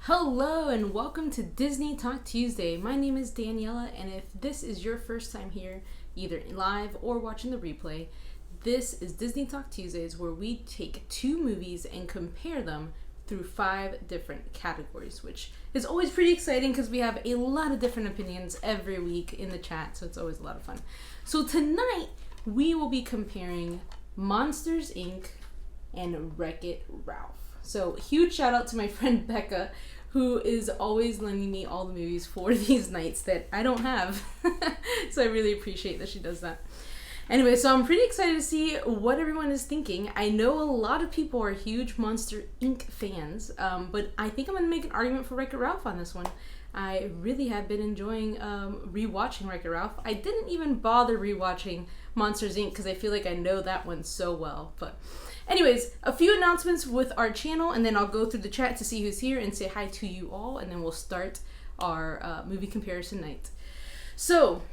Hello and welcome to Disney Talk Tuesday. My name is Daniela, and if this is your first time here, either live or watching the replay, this is Disney Talk Tuesdays, where we take two movies and compare them through 5 different categories, which is always pretty exciting because we have a lot of different opinions every week in the chat, so it's always a lot of fun. So tonight, we will be comparing Monsters, Inc. and Wreck-It Ralph. So huge shout out to my friend Becca, who is always lending me all the movies for these nights that I don't have. So I really appreciate that she does that. Anyway, so I'm pretty excited to see what everyone is thinking. I know a lot of people are huge Monster Inc. fans, but I think I'm going to make an argument for Wreck-It Ralph on this one. I really have been enjoying rewatching Wreck-It Ralph. I didn't even bother rewatching Monsters Inc. because I feel like I know that one so well. But anyways, a few announcements with our channel, and then I'll go through the chat to see who's here and say hi to you all, and then we'll start our movie comparison night. So,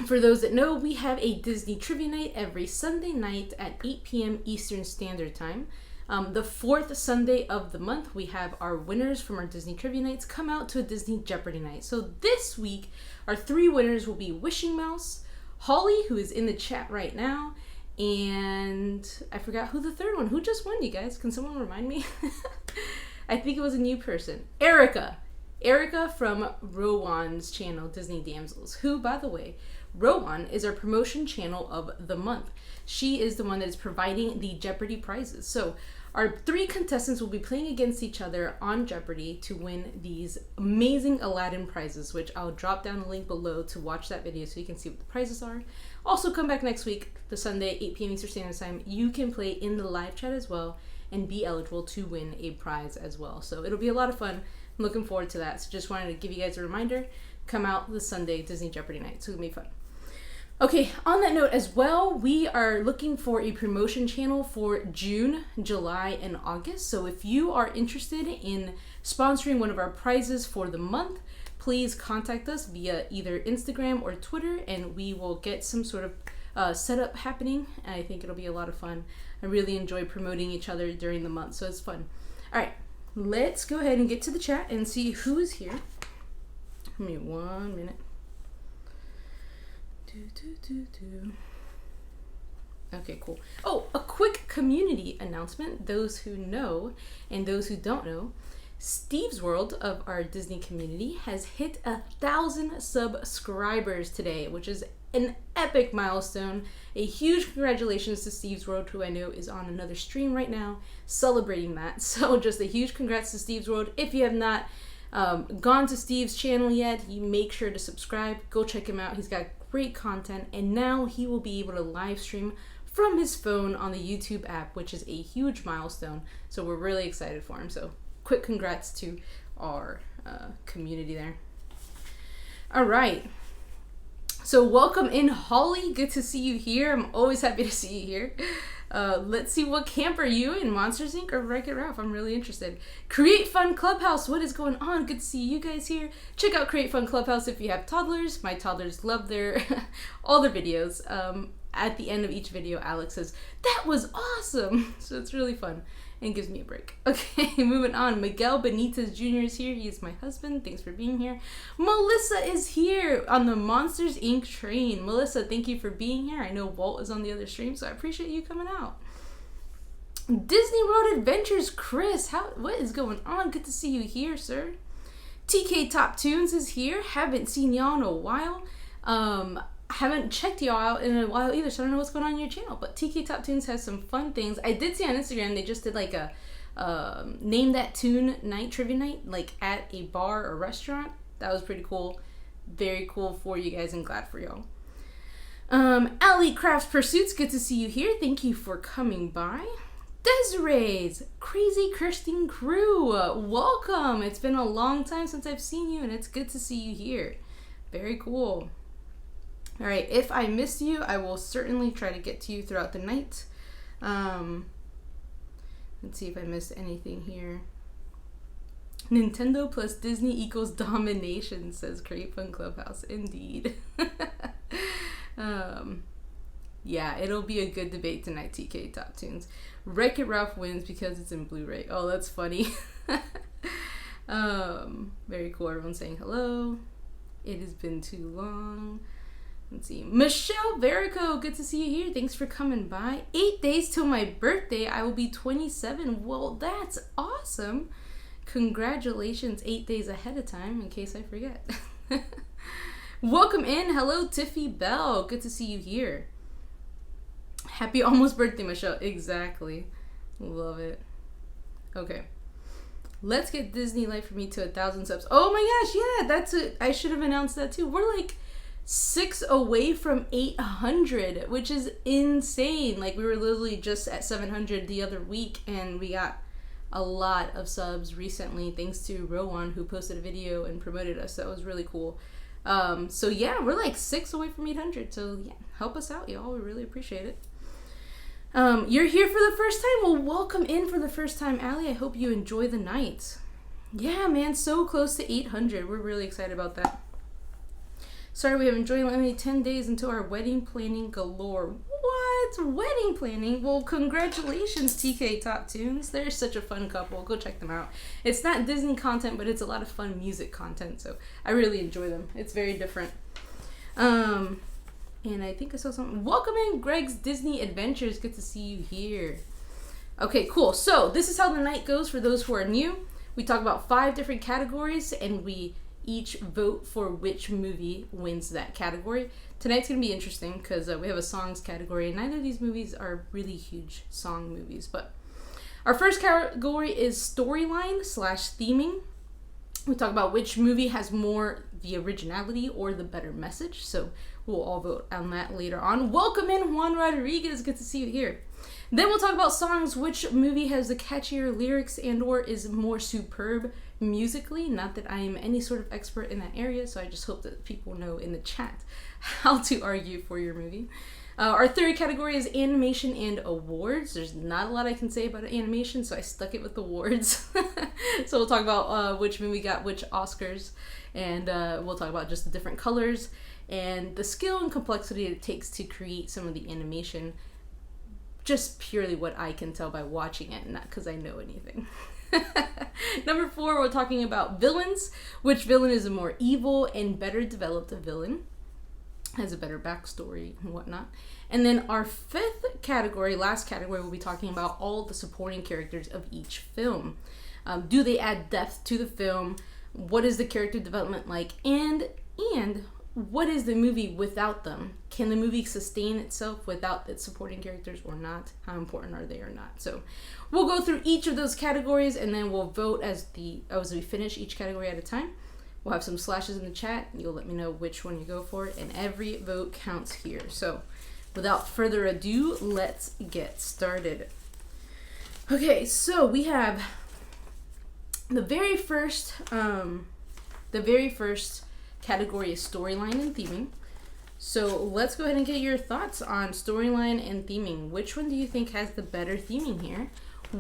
for those that know, we have a Disney Trivia Night every Sunday night at 8 p.m. Eastern Standard Time. The 4th Sunday of the month, we have our winners from our Disney Trivia Nights come out to a Disney Jeopardy night. So this week, our 3 winners will be Wishing Mouse, Holly, who is in the chat right now, and I forgot who the third one. Who just won, you guys? Can someone remind me? I think it was a new person. Erica from Rowan's channel, Disney Damsels, who, by the way, Rowan is our promotion channel of the month. She is the one that is providing the Jeopardy prizes. So our 3 contestants will be playing against each other on Jeopardy to win these amazing Aladdin prizes, which I'll drop down the link below to watch that video so you can see what the prizes are. Also, come back next week, the Sunday, 8 p.m. Eastern Standard Time. You can play in the live chat as well and be eligible to win a prize as well. So it'll be a lot of fun. I'm looking forward to that. So just wanted to give you guys a reminder. Come out this Sunday, Disney Jeopardy night. So it'll be fun. Okay, on that note as well, we are looking for a promotion channel for June, July, and August. So if you are interested in sponsoring one of our prizes for the month, please contact us via either Instagram or Twitter, and we will get some sort of setup happening. And I think it'll be a lot of fun. I really enjoy promoting each other during the month, so it's fun. All right, let's go ahead and get to the chat and see who is here. Give me 1 minute. Okay, cool. Oh, a quick community announcement. Those who know and those who don't know, Steve's World of our Disney community has hit 1,000 subscribers today, which is an epic milestone. A huge congratulations to Steve's World, who I know is on another stream right now celebrating that. So just a huge congrats to Steve's World. If you have not gone to Steve's channel yet, you make sure to subscribe. Go check him out. He's got great content, and now he will be able to live stream from his phone on the YouTube app, which is a huge milestone. So we're really excited for him. So quick congrats to our community there. All right. So welcome in, Holly. Good to see you here. I'm always happy to see you here. Let's see, what camp are you in, Monsters Inc. or Wreck-It Ralph? I'm really interested. Create Fun Clubhouse, what is going on? Good to see you guys here. Check out Create Fun Clubhouse if you have toddlers. My toddlers love their all their videos. At the end of each video, Alex says, "That was awesome!" So it's really fun and gives me a break. Okay, moving on. Miguel Benitez Jr. is here. He is my husband. Thanks for being here. Melissa is here on the Monsters Inc. train. Melissa, thank you for being here. I know Walt is on the other stream, so I appreciate you coming out. Disney World Adventures, Chris. What is going on? Good to see you here, sir. TK Top Tunes is here. Haven't seen y'all in a while. Haven't checked y'all out in a while either, so I don't know what's going on your channel. But TK Top Tunes has some fun things. I did see on Instagram they just did like a Name That Tune night, trivia night, like at a bar or restaurant. That was pretty cool. Very cool for you guys, and glad for y'all. Ali Crafts Pursuits, good to see you here. Thank you for coming by. Desiree's Crazy Christine Crew, welcome. It's been a long time since I've seen you, and it's good to see you here. Very cool. All right, if I miss you, I will certainly try to get to you throughout the night. Let's see if I missed anything here. Nintendo plus Disney equals domination, says Create Fun Clubhouse. Indeed. Yeah, it'll be a good debate tonight, TK Top Tunes. Wreck-It Ralph wins because it's in Blu-ray. Oh, that's funny. Very cool. Everyone's saying hello. It has been too long. Let's see. Michelle Verico, good to see you here. Thanks for coming by. 8 days till my birthday. I will be 27. Well, that's awesome. Congratulations, 8 days ahead of time, in case I forget. Welcome in. Hello, Tiffy Bell. Good to see you here. Happy almost birthday, Michelle. Exactly. Love it. Okay. Let's get Disney Life for Me to 1,000 subs. Oh my gosh, yeah, that's it. I should have announced that too. We're like 6 away from 800, which is insane. Like, we were literally just at 700 the other week, and we got a lot of subs recently thanks to Rowan, who posted a video and promoted us. That was really cool. So yeah, we're like 6 away from 800. So yeah, help us out, y'all. We really appreciate it. You're here for the first time? Well, welcome in for the first time, Allie. I hope you enjoy the night. Yeah, man, so close to 800. We're really excited about that. Sorry, we have enjoyed only 10 days until our wedding planning galore. What? Wedding planning? Well, congratulations, TK Top Tunes. They're such a fun couple. Go check them out. It's not Disney content, but it's a lot of fun music content, so I really enjoy them. It's very different. And I think I saw something. Welcome in, Greg's Disney Adventures. Good to see you here. Okay, cool. So this is how the night goes for those who are new. We talk about 5 different categories, and we each vote for which movie wins that category. Tonight's gonna be interesting because we have a songs category, and neither of these movies are really huge song movies. But our first category is storyline / theming. We talk about which movie has more the originality or the better message. So we'll all vote on that later on. Welcome in, Juan Rodriguez. Good to see you here. Then we'll talk about songs. Which movie has the catchier lyrics and or is more superb musically? Not that I am any sort of expert in that area, so I just hope that people know in the chat how to argue for your movie. Our third category is animation and awards. There's not a lot I can say about animation, so I stuck it with awards. So we'll talk about which movie got which Oscars, and we'll talk about just the different colors and the skill and complexity it takes to create some of the animation. Just purely what I can tell by watching it, not because I know anything. Number 4, we're talking about villains. Which villain is a more evil and better developed villain? Has a better backstory and whatnot. And then our 5th category, last category, we'll be talking about all the supporting characters of each film. Do they add depth to the film? What is the character development like? And what is the movie without them? Can the movie sustain itself without its supporting characters or not? How important are they or not? So we'll go through each of those categories, and then we'll vote as we finish each category at a time. We'll have some slashes in the chat, and you'll let me know which one you go for, and every vote counts here. So without further ado, let's get started. Okay, so we have the very first category is storyline and theming. So let's go ahead and get your thoughts on storyline and theming. Which one do you think has the better theming here?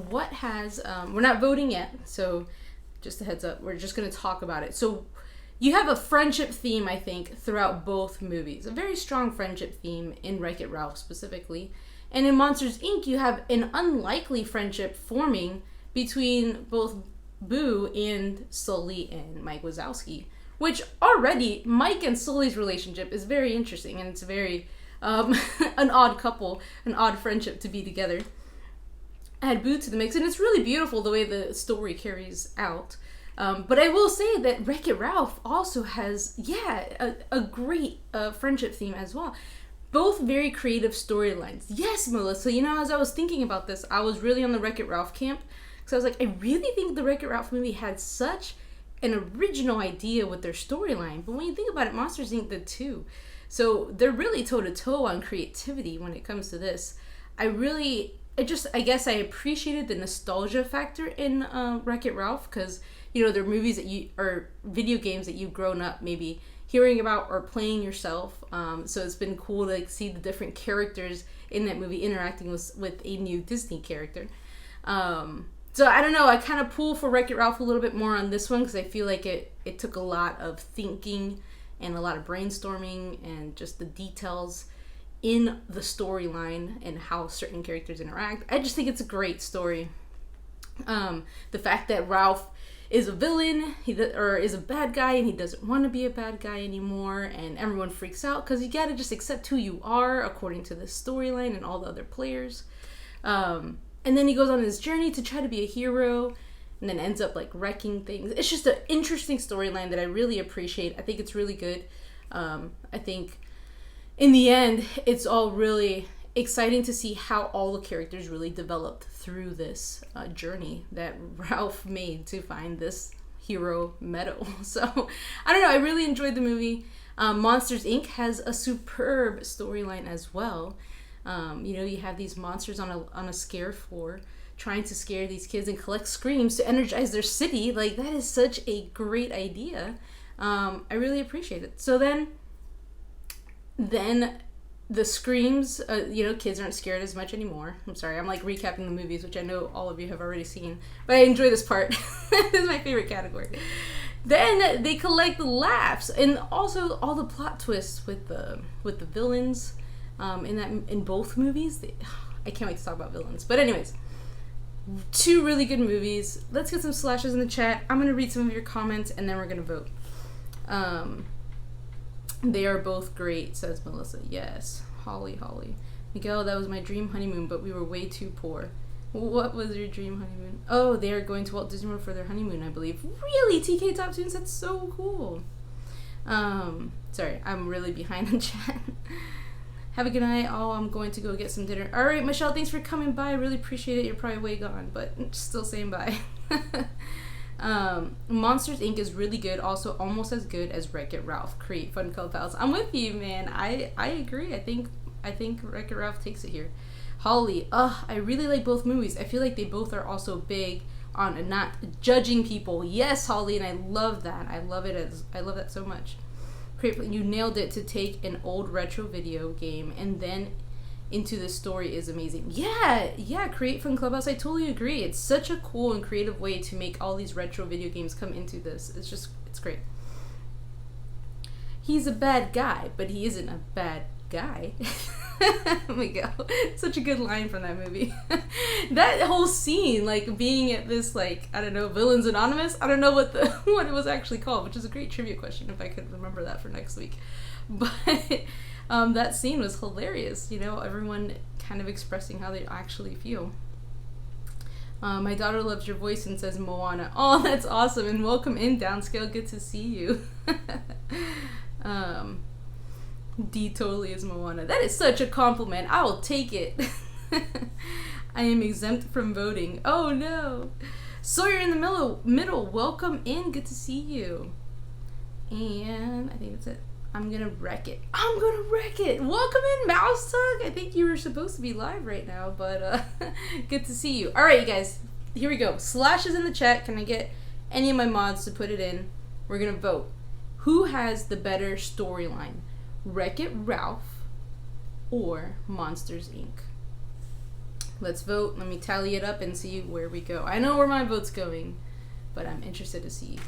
What has, we're not voting yet, so just a heads up, we're just going to talk about it. So you have a friendship theme, I think, throughout both movies. A very strong friendship theme in Wreck-It Ralph specifically. And in Monsters, Inc., you have an unlikely friendship forming between both Boo and Sully and Mike Wazowski. Which already, Mike and Sully's relationship is very interesting, and it's very an odd couple, an odd friendship to be together. Add Boo to the mix, and it's really beautiful the way the story carries out. But I will say that Wreck-It Ralph also has, a great friendship theme as well. Both very creative storylines. Yes, Melissa, as I was thinking about this, I was really on the Wreck-It Ralph camp. Because I was like, I really think the Wreck-It Ralph movie had such an original idea with their storyline. But when you think about it, Monsters, Inc. did too. So they're really toe-to-toe on creativity when it comes to this. I guess I appreciated the nostalgia factor in Wreck-It Ralph, because they're movies or video games that you've grown up maybe hearing about or playing yourself. So it's been cool to see the different characters in that movie interacting with a new Disney character. So I don't know, I kind of pull for Wreck-It Ralph a little bit more on this one because I feel like it took a lot of thinking and a lot of brainstorming and just the details in the storyline and how certain characters interact. I just think it's a great story. The fact that Ralph is a villain, or is a bad guy, and he doesn't want to be a bad guy anymore, and everyone freaks out because you gotta just accept who you are according to this storyline and all the other players. And then he goes on his journey to try to be a hero, and then ends up like wrecking things. It's just an interesting storyline that I really appreciate. I think it's really good. I think in the end, it's all really exciting to see how all the characters really developed through this journey that Ralph made to find this hero medal. So I don't know, I really enjoyed the movie. Monsters Inc. has a superb storyline as well. You have these monsters on a scare floor trying to scare these kids and collect screams to energize their city. Like, that is such a great idea. I really appreciate it. So then the screams, kids aren't scared as much anymore. I'm sorry, I'm like recapping the movies, which I know all of you have already seen, but I enjoy this part. This is my favorite category. Then they collect laughs, and also all the plot twists with the villains in both movies. I can't wait to talk about villains. But anyways, 2 really good movies. Let's get some slashes in the chat. I'm gonna read some of your comments, and then we're gonna vote. They are both great, says Melissa. Yes. Holly. Miguel, that was my dream honeymoon, but we were way too poor. What was your dream honeymoon? Oh, they are going to Walt Disney World for their honeymoon, I believe. Really? TK Top Tunes? That's so cool. Sorry, I'm really behind on chat. Have a good night. Oh, I'm going to go get some dinner. All right, Michelle, thanks for coming by. I really appreciate it. You're probably way gone, but still saying bye. Monsters Inc. is really good, also almost as good as Wreck-It Ralph. Create fun co-pals. I'm with you, man. I agree. I think Wreck-It Ralph takes it here. Holly, I really like both movies. I feel like they both are also big on not judging people. Yes, Holly, and I love that. I love that so much. You nailed it. To take an old retro video game and then into the story is amazing. Yeah, Create Fun Clubhouse. I totally agree. It's such a cool and creative way to make all these retro video games come into this. It's great. He's a bad guy, but he isn't a bad guy. Oh my god, such a good line from that movie. That whole scene, like being at this, like, I don't know, Villains Anonymous. I don't know what it was actually called, which is a great trivia question if I could remember that for next week. But that scene was hilarious. Everyone kind of expressing how they actually feel. My daughter loves your voice and says Moana. Oh, that's awesome, and welcome in, Downscale. Good to see you. D totally is Moana. That is such a compliment. I will take it. I am exempt from voting. Oh no. Sawyer in the middle. Welcome in. Good to see you. And I think that's it. I'm gonna wreck it. Welcome in, Mouse Tug. I think you were supposed to be live right now, but good to see you. All right, you guys. Here we go. Slashes in the chat. Can I get any of my mods to put it in? We're gonna vote. Who has the better storyline? Wreck-It Ralph or Monsters Inc. Let's vote. Let me tally it up and see where we go. I know where my vote's going, but I'm interested to see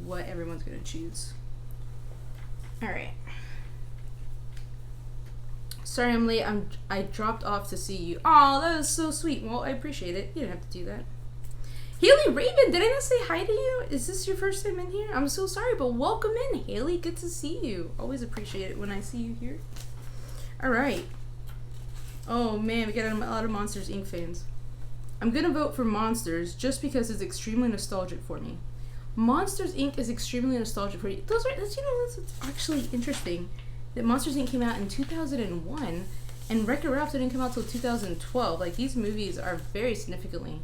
what everyone's gonna choose. All right. Sorry I'm late. I dropped off to see you. Oh, that was so sweet. Well, I appreciate it. You didn't have to do that. Haley Raven, did I not say hi to you? Is this your first time in here? I'm so sorry, but welcome in, Haley. Good to see you. Always appreciate it when I see you here. All right. Oh, man, we got a lot of Monsters, Inc. fans. I'm going to vote for Monsters just because it's extremely nostalgic for me. Monsters, Inc. is extremely nostalgic for you. That's actually interesting that Monsters, Inc. came out in 2001 and Wreck-It Ralph didn't come out till 2012. Like, these movies are very significantly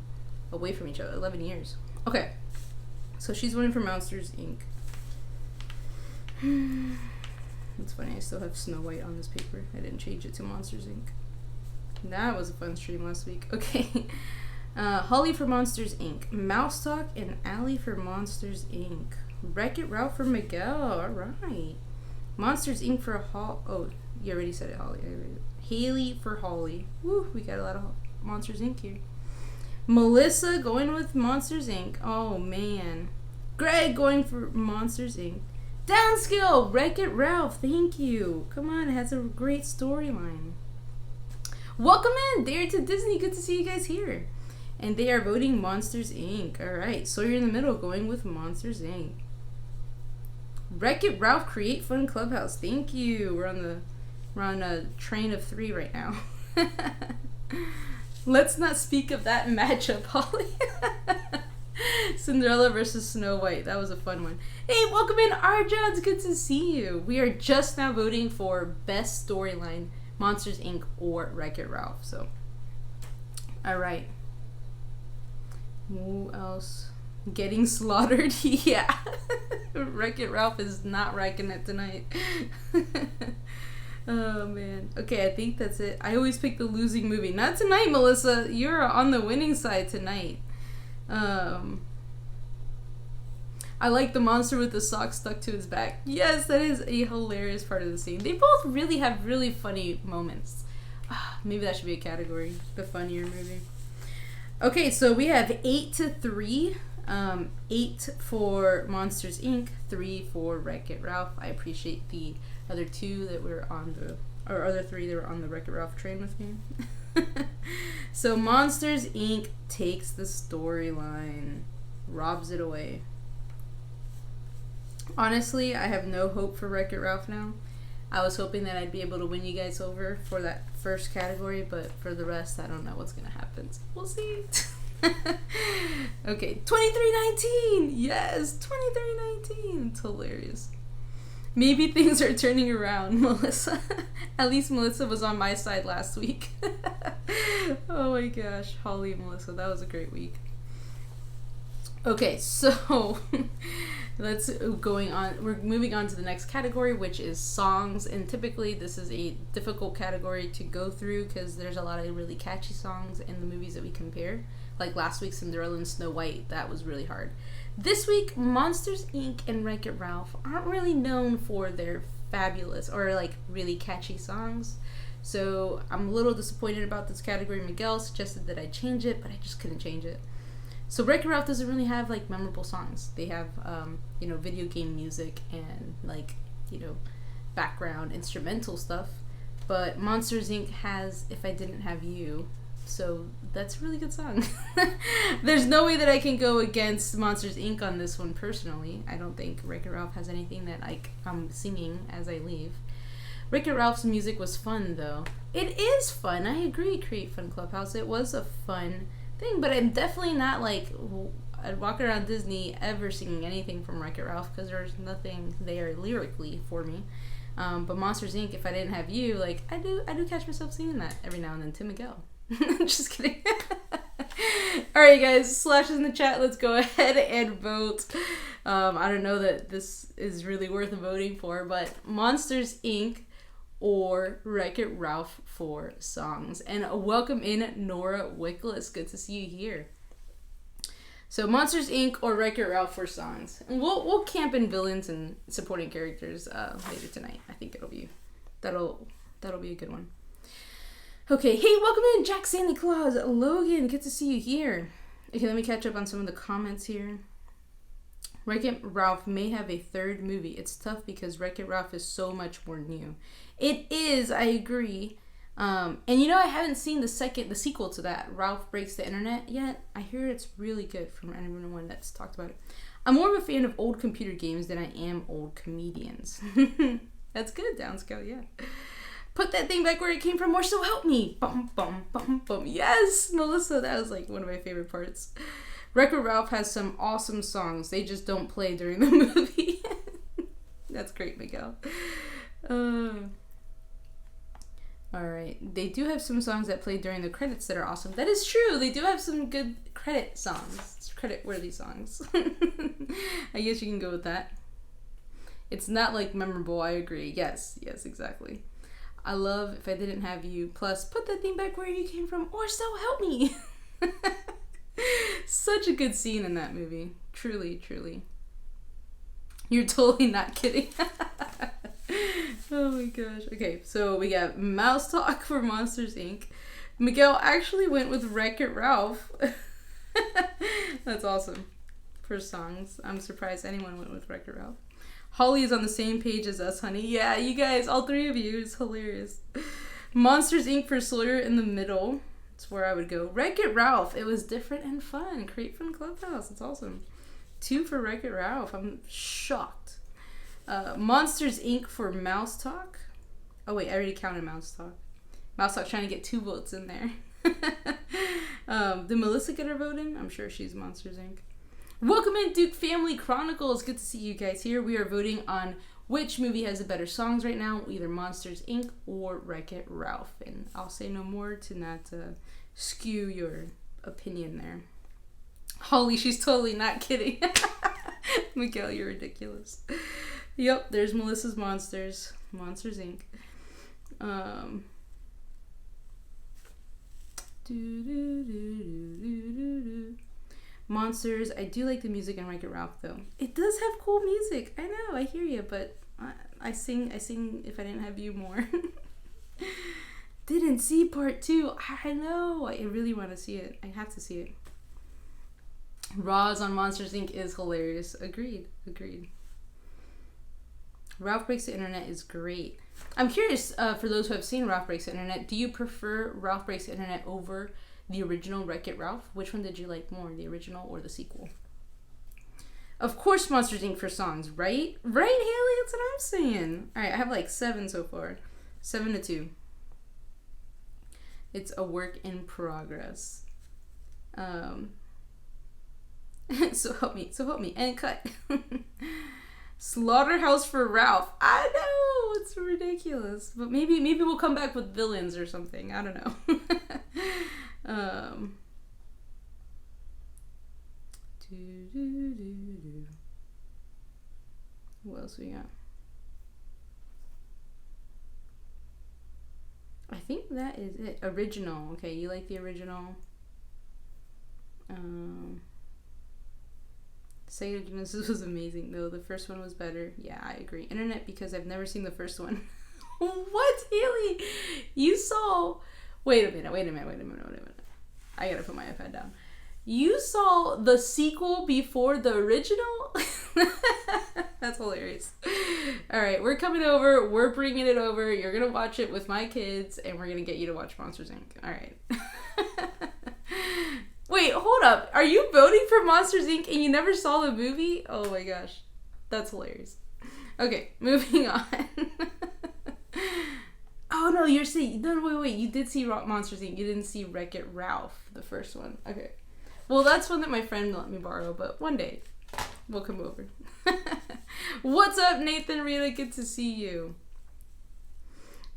away from each other. 11 years. Okay. So she's voting for Monsters, Inc. It's funny, I still have Snow White on this paper. I didn't change it to Monsters, Inc. That was a fun stream last week. Okay. Holly for Monsters, Inc. Mouse Talk and Allie for Monsters, Inc. Wreck-It Ralph for Miguel. Alright. Monsters, Inc. for Oh, you already said it, Holly. Haley for Holly. Woo, we got a lot of Monsters, Inc. here. Melissa going with Monsters, Inc. Oh, man. Greg going for Monsters, Inc. Downskill, Wreck-It Ralph. Thank you. Come on, it has a great storyline. Welcome in, Dare to Disney. Good to see you guys here. And they are voting Monsters, Inc. Alright, so you're in the middle going with Monsters, Inc. Wreck-It Ralph Create Fun Clubhouse. Thank you. We're on a train of 3 right now. Let's not speak of that matchup, Holly. Cinderella versus Snow White. That was a fun one. Hey, welcome in, Arja. It's good to see you. We are just now voting for best storyline, Monsters, Inc. or Wreck-It Ralph. So, alright. Who else? Getting slaughtered? Yeah. Wreck-It Ralph is not wrecking it tonight. Oh, man. Okay, I think that's it. I always pick the losing movie. Not tonight, Melissa. You're on the winning side tonight. I like the monster with the sock stuck to his back. Yes, that is a hilarious part of the scene. They both really have really funny moments. Maybe that should be a category. The funnier movie. Okay, so we have 8-3. 8 for Monsters, Inc. 3 for Wreck-It Ralph. I appreciate the other 2 that were on the... or other 3 that were on the Wreck-It Ralph train with me. So Monsters, Inc. takes the storyline. Robs it away. Honestly, I have no hope for Wreck-It Ralph now. I was hoping that I'd be able to win you guys over for that first category, but for the rest, I don't know what's going to happen. So we'll see. Okay, 23-19! Yes, 23-19! It's hilarious. Maybe things are turning around, Melissa. At least Melissa was on my side last week. Oh my gosh, Holly and Melissa, that was a great week. Okay, so we're moving on to the next category, which is songs. And typically this is a difficult category to go through because there's a lot of really catchy songs in the movies that we compare. Like last week, Cinderella and Snow White, that was really hard. This week, Monsters, Inc. and Wreck-It Ralph aren't really known for their fabulous or like really catchy songs. So I'm a little disappointed about this category. Miguel suggested that I change it, but I just couldn't change it. So Wreck-It Ralph doesn't really have like memorable songs. They have, video game music and like, background instrumental stuff. But Monsters, Inc. has If I Didn't Have You. So that's a really good song. There's no way that I can go against Monsters, Inc. on this one personally. I don't think Wreck-It Ralph has anything that I'm singing as I leave. Wreck-It Ralph's music was fun, though. It is fun. I agree, Create Fun Clubhouse. It was a fun thing, but I'm definitely not like I'd walk around Disney ever singing anything from Wreck-It Ralph because there's nothing there lyrically for me. But Monsters, Inc., If I Didn't Have You, like I do catch myself singing that every now and then to Miguel. Just kidding. Alright guys, slashes in the chat. Let's go ahead and vote. I don't know that this is really worth voting for, but Monsters, Inc. or Wreck-It Ralph for songs. And welcome in Nora Wickless. Good to see you here. So Monsters, Inc. or Wreck-It Ralph for songs. And we'll camp in villains and supporting characters later tonight. I think that'll be a good one. Okay, hey, welcome in, Jack Santa Claus, Logan, good to see you here. Okay, let me catch up on some of the comments here. Wreck-It Ralph may have a third movie. It's tough because Wreck-It Ralph is so much more new. It is, I agree. And I haven't seen the sequel to that, Ralph Breaks the Internet, yet. I hear it's really good from anyone that's talked about it. I'm more of a fan of old computer games than I am old comedians. That's good, Down Scout, yeah. Put that thing back where it came from, or so help me. Bum, bum, bum, bum. Yes, Melissa, that was like one of my favorite parts. Wreck-It Ralph has some awesome songs. They just don't play during the movie. That's great, Miguel. Alright, they do have some songs that play during the credits that are awesome. That is true. They do have some good credit songs. Credit-worthy songs. I guess you can go with that. It's not like memorable, I agree. Yes, exactly. I love If I Didn't Have You. Plus, put that thing back where you came from, or so help me. Such a good scene in that movie. Truly, truly. You're totally not kidding. Oh my gosh. Okay, so we got Mouse Talk for Monsters, Inc. Miguel actually went with Wreck-It Ralph. That's awesome. For songs. I'm surprised anyone went with Wreck-It Ralph. Holly is on the same page as us, honey. Yeah, you guys, all three of you. It's hilarious. Monsters, Inc. for Sawyer in the middle. That's where I would go. Wreck-It Ralph. It was different and fun. Create Fun Clubhouse. It's awesome. 2 for Wreck-It Ralph. I'm shocked. Monsters Inc. for Mouse Talk. Oh wait, I already counted Mouse Talk. Mouse Talk trying to get 2 votes in there. Did Melissa get her vote in? I'm sure she's Monsters Inc. Welcome in, Duke Family Chronicles. Good to see you guys here. We are voting on which movie has the better songs right now, either Monsters Inc. or Wreck-It Ralph. And I'll say no more to not skew your opinion there. Holly, she's totally not kidding. Miguel, you're ridiculous. Yep, there's Melissa's Monsters. Monsters Inc. Monsters. I do like the music in Wreck-It Ralph, though. It does have cool music. I know, I hear you, but I sing If I Didn't Have You more. Didn't see part 2. I know. I really want to see it. I have to see it. Roz on Monsters Inc. is hilarious. Agreed. Ralph Breaks the Internet is great. I'm curious, for those who have seen Ralph Breaks the Internet, do you prefer Ralph Breaks the Internet over the original Wreck-It Ralph? Which one did you like more, the original or the sequel? Of course Monsters Inc. for songs, right? Right, Haley? That's what I'm saying. Alright, I have like 7 so far. 7-2. It's a work in progress. So help me, and cut. Slaughterhouse for Ralph. I know, it's ridiculous, but maybe we'll come back with villains or something. I don't know. What else we got? I think that is it. Original. Okay, you like the original? Sega Genesis was amazing though. The first one was better. Yeah, I agree. Internet because I've never seen the first one. What, Haley? You saw... Wait a minute. I gotta put my iPad down. You saw the sequel before the original? That's hilarious. Alright, we're coming over. We're bringing it over. You're gonna watch it with my kids, and we're gonna get you to watch Monsters Inc. Alright. Wait, hold up. Are you voting for Monsters Inc. and you never saw the movie? Oh my gosh. That's hilarious. Okay, moving on. Oh no, you're saying... No, wait. You did see Monsters Inc. You didn't see Wreck-It Ralph, the first one. Okay. Well, that's one that my friend let me borrow, but one day we'll come over. What's up, Nathan Rita? Good to see you.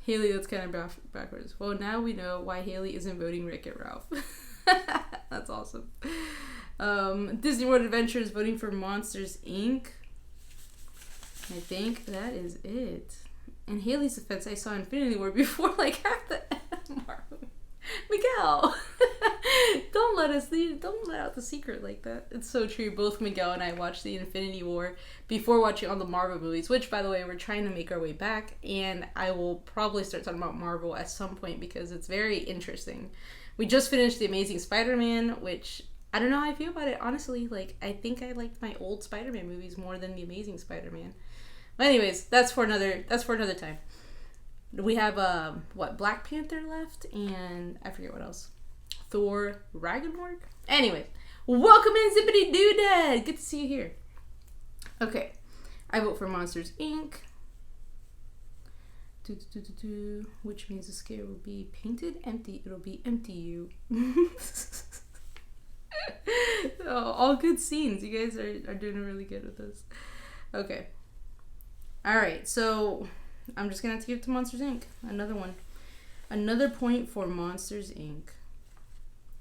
Haley, that's kind of backwards. Well, now we know why Haley isn't voting Wreck-It Ralph. That's awesome. Disney World Adventure is voting for Monsters Inc. I think that is it. In Haley's defense, I saw Infinity War before like half the Marvel. Miguel, don't let out the secret like that. It's so true. Both Miguel and I watched the Infinity War before watching all the Marvel movies, which, by the way, we're trying to make our way back, and I will probably start talking about Marvel at some point because it's very interesting. We just finished The Amazing Spider-Man, which I don't know how I feel about it, honestly. Like, I think I liked my old Spider-Man movies more than The Amazing Spider-Man. But anyways, that's for another time. We have Black Panther left, and I forget what else. Thor Ragnarok? Anyways, welcome in, Zippity Doodad! Good to see you here. Okay, I vote for Monsters Inc. Which means the scare will be painted empty. It'll be empty you. Oh, all good scenes. You guys are doing really good with this. Okay. Alright, so I'm just gonna have to give it to Monsters Inc. Another one. Another point for Monsters Inc.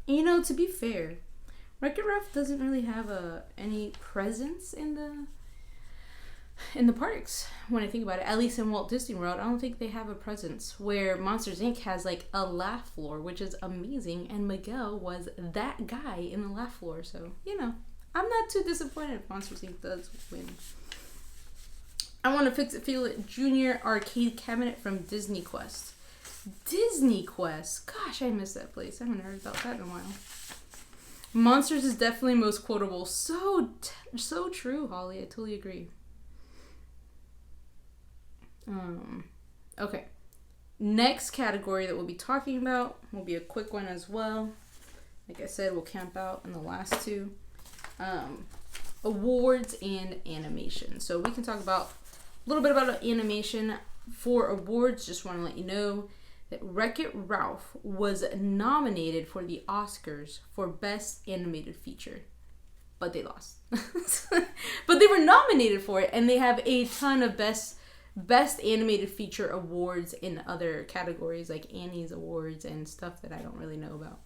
You know, to be fair, Wreck-It Ralph doesn't really have any presence in the parks when I think about it. At least in Walt Disney World, I don't think they have a presence. Where Monsters Inc. has like a laugh floor, which is amazing, and Miguel was that guy in the laugh floor. So, you know, I'm not too disappointed if Monsters Inc. does win. I want to Fix It Feel It Junior arcade cabinet from Disney Quest. Disney Quest? Gosh, I miss that place. I haven't heard about that in a while. Monsters is definitely most quotable. So true, Holly. I totally agree. Okay. Next category that we'll be talking about will be a quick one as well. Like I said, we'll camp out in the last two. Awards and animation. So we can talk about a little bit about animation. For awards, just want to let you know that Wreck-It Ralph was nominated for the Oscars for Best Animated Feature, but they lost. But they were nominated for it, and they have a ton of best animated feature awards in other categories, like Annie's Awards and stuff that I don't really know about.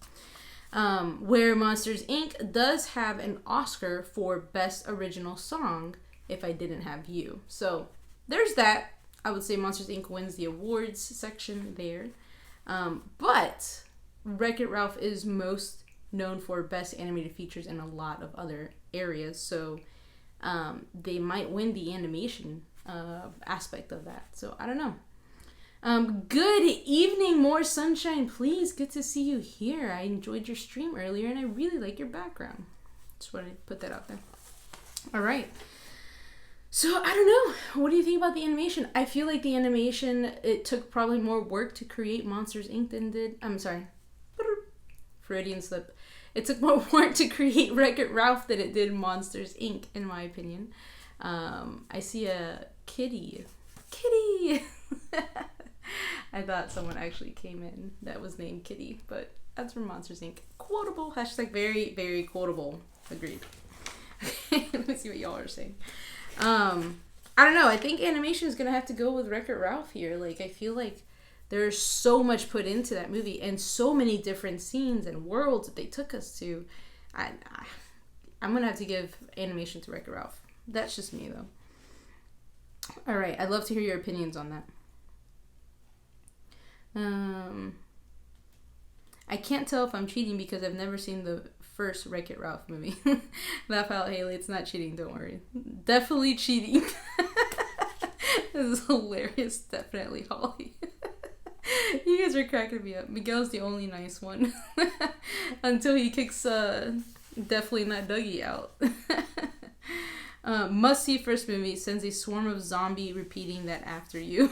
Where Monsters, Inc. does have an Oscar for Best Original Song, If I Didn't Have You. So there's that. I would say Monsters, Inc. wins the awards section there. But Wreck-It Ralph is most known for Best Animated Features in a lot of other areas. So they might win the animation aspect of that. So I don't know. Good evening, More Sunshine, please. Good to see you here. I enjoyed your stream earlier and I really like your background. Just wanted to put that out there. All right. So, I don't know. What do you think about the animation? I feel like the animation, it took probably more work to create Monsters, Inc. than did... I'm sorry. Freudian slip. It took more work to create Wreck-It Ralph than it did Monsters, Inc., in my opinion. I see a kitty. Kitty! I thought someone actually came in that was named Kitty, but that's from Monsters, Inc. Quotable. Hashtag very, very quotable. Agreed. Let me see what y'all are saying. I don't know. I think animation is gonna have to go with Wreck-It Ralph here. Like, I feel like there's so much put into that movie and so many different scenes and worlds that they took us to. I'm gonna have to give animation to Wreck-It Ralph. That's just me, though. All right. I'd love to hear your opinions on that. I can't tell if I'm cheating because I've never seen the first Wreck-It Ralph movie. Laugh out, Haley. It's not cheating. Don't worry. Definitely cheating. This is hilarious. Definitely, Holly. You guys are cracking me up. Miguel's the only nice one. Until he kicks Definitely Not Dougie out. Must see first movie. Sends a swarm of zombie repeating that after you.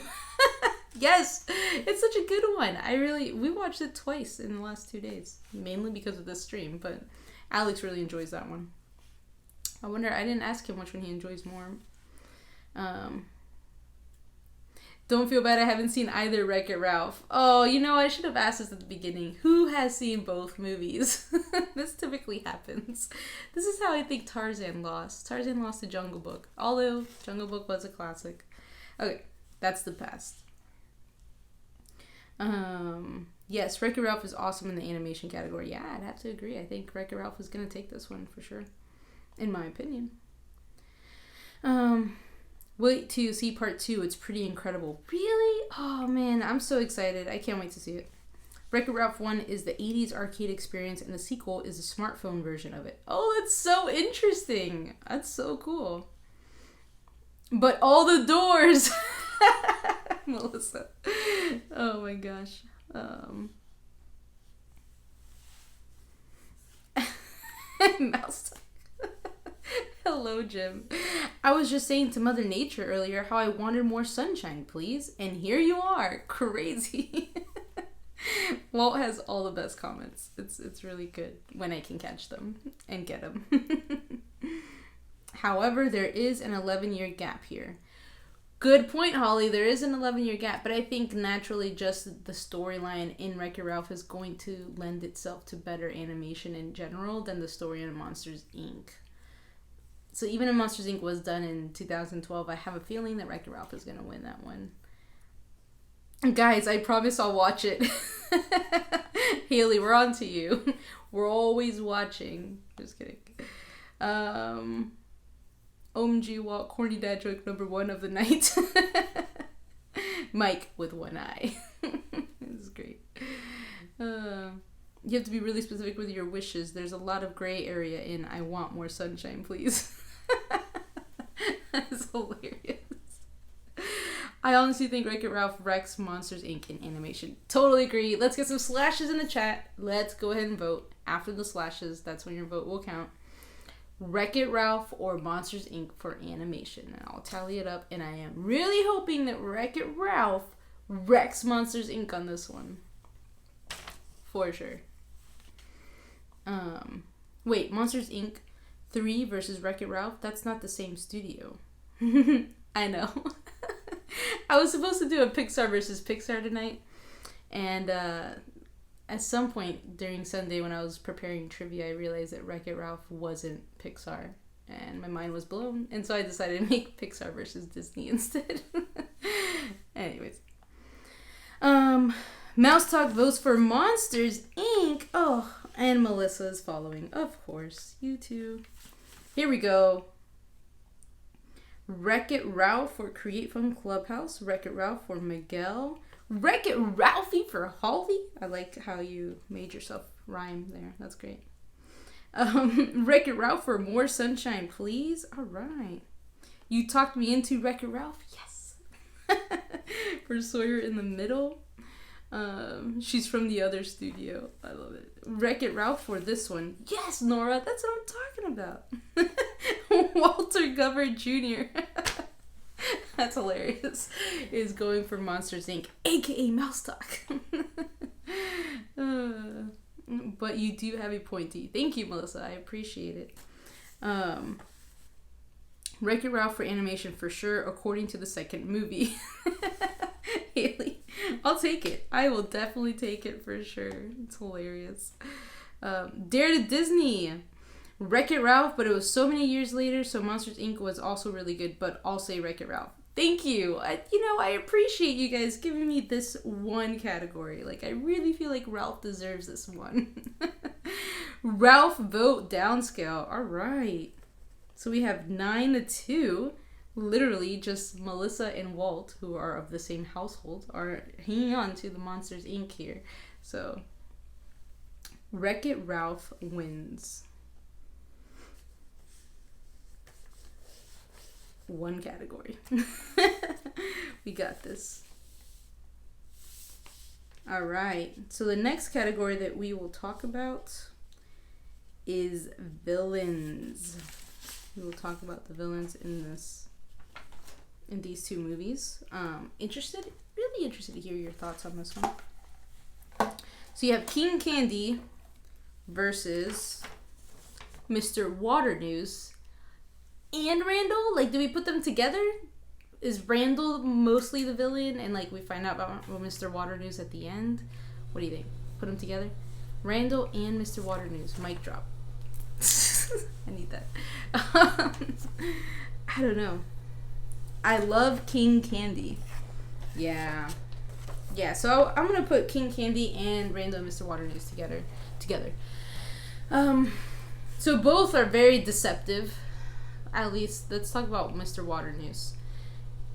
Yes, it's such a good one. We watched it twice in the last 2 days, mainly because of this stream, but Alex really enjoys that one. I didn't ask him which one he enjoys more. Don't feel bad I haven't seen either Wreck-It Ralph. Oh, I should have asked this at the beginning. Who has seen both movies? This typically happens. This is how I think Tarzan lost. Tarzan lost to Jungle Book, although Jungle Book was a classic. Okay, that's the past. Yes, Wreck-It Ralph is awesome in the animation category. Yeah, I'd have to agree. I think Wreck-It Ralph is going to take this one for sure, in my opinion. Wait till you see part 2. It's pretty incredible. Really? Oh man, I'm so excited. I can't wait to see it. Wreck-It Ralph 1 is the 80s arcade experience and the sequel is a smartphone version of it. Oh, that's so interesting. That's so cool. But all the doors... Melissa. Oh my gosh. Mouse. Hello, Jim. I was just saying to Mother Nature earlier how I wanted more sunshine, please. And here you are. Crazy. Walt has all the best comments. It's really good when I can catch them and get them. However, there is an 11-year gap here. Good point, Holly. There is an 11-year gap, but I think naturally just the storyline in Wreck-It Ralph is going to lend itself to better animation in general than the story in Monsters, Inc. So even if Monsters, Inc. was done in 2012, I have a feeling that Wreck-It Ralph is going to win that one. Guys, I promise I'll watch it. Haley, we're on to you. We're always watching. Just kidding. OMG Walt, corny dad joke number 1 of the night. Mike with one eye. This is great. You have to be really specific with your wishes. There's a lot of gray area in I want more sunshine, please. That's hilarious. I honestly think Wreck-It Ralph wrecks Monsters, Inc. in animation. Totally agree. Let's get some slashes in the chat. Let's go ahead and vote. After the slashes, that's when your vote will count. Wreck-It Ralph or Monsters, Inc. for animation. And I'll tally it up. And I am really hoping that Wreck-It Ralph Rex Monsters Inc. on this one. For sure. Wait, Monsters Inc. 3 versus Wreck-It Ralph? That's not the same studio. I know. I was supposed to do a Pixar versus Pixar tonight. And at some point during Sunday when I was preparing trivia, I realized that Wreck-It Ralph wasn't Pixar. And my mind was blown. And so I decided to make Pixar versus Disney instead. Anyways. Mouse Talk votes for Monsters, Inc. Oh, and Melissa is following. Of course. You too. Here we go. Wreck-It Ralph for Create from Clubhouse. Wreck-It Ralph for Miguel. Wreck-It Ralphie for Holly. I like how you made yourself rhyme there. That's great. Wreck-It Ralph for More Sunshine, Please. All right. You talked me into Wreck-It Ralph. Yes. For Sawyer in the Middle. She's from the other studio. I love it. Wreck-It Ralph for this one. Yes, Nora. That's what I'm talking about. Walter Govert Jr. That's hilarious. Is going for Monsters Inc. AKA Mouse Talk. But you do have a pointy. Thank you, Melissa. I appreciate it. Wreck-It Ralph for animation for sure, according to the second movie. Haley, I'll take it. I will definitely take it for sure. It's hilarious. Dare to Disney. Wreck-It Ralph, but it was so many years later, so Monsters Inc. was also really good, but I'll say Wreck-It Ralph. Thank you. I appreciate you guys giving me this one category. Like, I really feel like Ralph deserves this one. Ralph vote downscale. All right. So we have 9-2. Literally just Melissa and Walt, who are of the same household, are hanging on to the Monsters Inc. here. So Wreck-It Ralph wins. One category. We got this. All right. So the next category that we will talk about is villains. We will talk about the villains in these two movies. Really interested to hear your thoughts on this one. So you have King Candy versus Mr. Waternoose and Randall. Like, do we put them together? Is Randall mostly the villain and like we find out about Mr. Waternoose at the end? What do you think? Put them together? Randall and Mr. Waternoose. Mic drop. I need that. I don't know. I love King Candy. Yeah, so I'm going to put King Candy and Randall and Mr. Waternoose together. So both are very deceptive. At least, let's talk about Mr. Waternoose.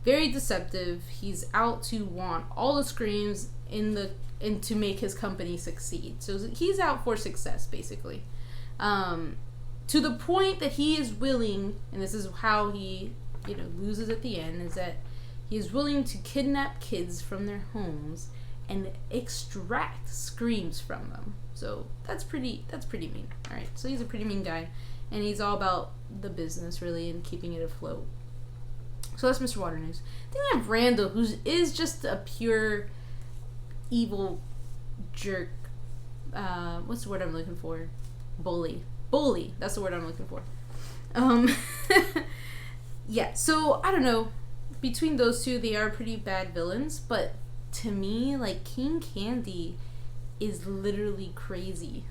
Very deceptive. He's out to want all the screams and to make his company succeed. So he's out for success, basically. To the point that he is willing, and this is how he loses at the end, is that he is willing to kidnap kids from their homes and extract screams from them. So that's pretty mean. All right, so he's a pretty mean guy, and he's all about the business really and keeping it afloat. So that's Mr. Waternoose. Then we have Randall, who is just a pure evil jerk. What's the word I'm looking for? Bully. That's the word I'm looking for. Yeah, so I don't know. Between those two, they are pretty bad villains, but to me, like, King Candy is literally crazy.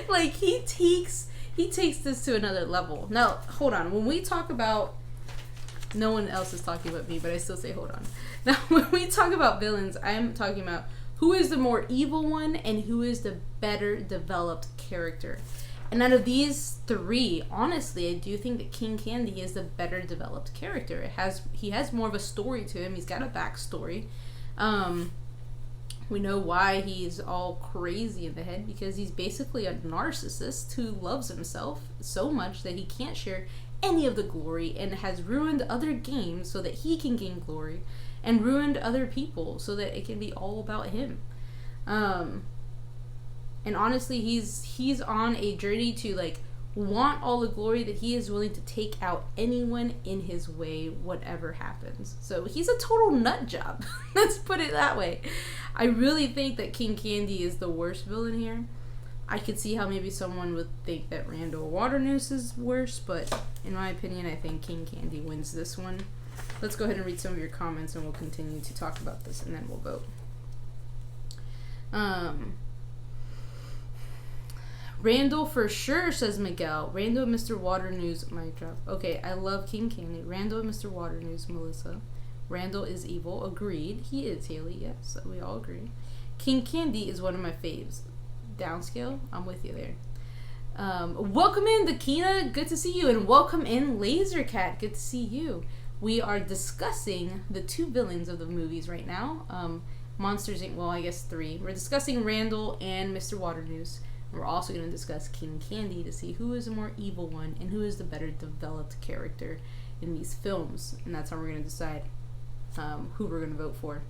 Like, he takes this to another level. Now, hold on. When we talk about, no one else is talking about me, but I still say hold on. Now, when we talk about villains, I am talking about who is the more evil one and who is the better developed character. And out of these three, honestly, I do think that King Candy is the better developed character. He has more of a story to him. He's got a backstory. We know why he's all crazy in the head, because he's basically a narcissist who loves himself so much that he can't share any of the glory and has ruined other games so that he can gain glory, and ruined other people so that it can be all about him. And honestly, he's on a journey to like want all the glory, that he is willing to take out anyone in his way, whatever happens. So he's a total nut job. Let's put it that way. I really think that King Candy is the worst villain here. I could see how maybe someone would think that Randall Waternoose is worse, but in my opinion, I think King Candy wins this one. Let's go ahead and read some of your comments and we'll continue to talk about this and then we'll vote. Randall for sure, says Miguel. Randall and Mr. Waternoose, mic drop. Okay, I love King Candy. Randall and Mr. Waternoose, Melissa. Randall is evil. Agreed. He is, Haley. Yes, we all agree. King Candy is one of my faves. Downscale? I'm with you there. Welcome in, Dakina. Good to see you. And welcome in, Lasercat. Good to see you. We are discussing the two villains of the movies right now. Monsters Inc. Well, I guess 3. We're discussing Randall and Mr. Waternoose. We're also going to discuss King Candy to see who is the more evil one and who is the better developed character in these films. And that's how we're going to decide who we're going to vote for.